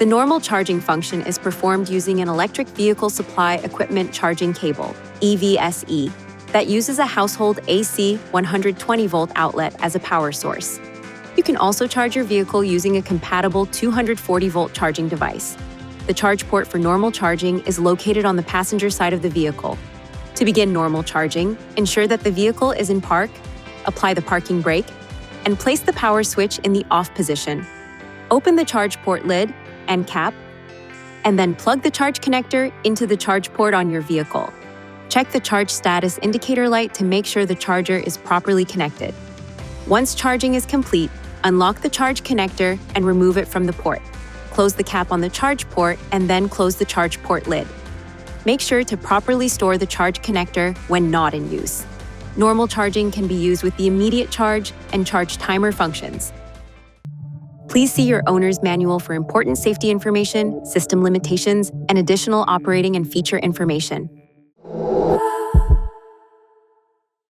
The normal charging function is performed using an electric vehicle supply equipment charging cable, EVSE, that uses a household AC 120-volt outlet as a power source. You can also charge your vehicle using a compatible 240-volt charging device. The charge port for normal charging is located on the passenger side of the vehicle. To begin normal charging, ensure that the vehicle is in park, apply the parking brake, and place the power switch in the off position. Open the charge port lid and cap, and then plug the charge connector into the charge port on your vehicle. Check the charge status indicator light to make sure the charger is properly connected. Once charging is complete, unlock the charge connector and remove it from the port. Close the cap on the charge port and then close the charge port lid. Make sure to properly store the charge connector when not in use. Normal charging can be used with the immediate charge and charge timer functions. Please see your owner's manual for important safety information, system limitations, and additional operating and feature information.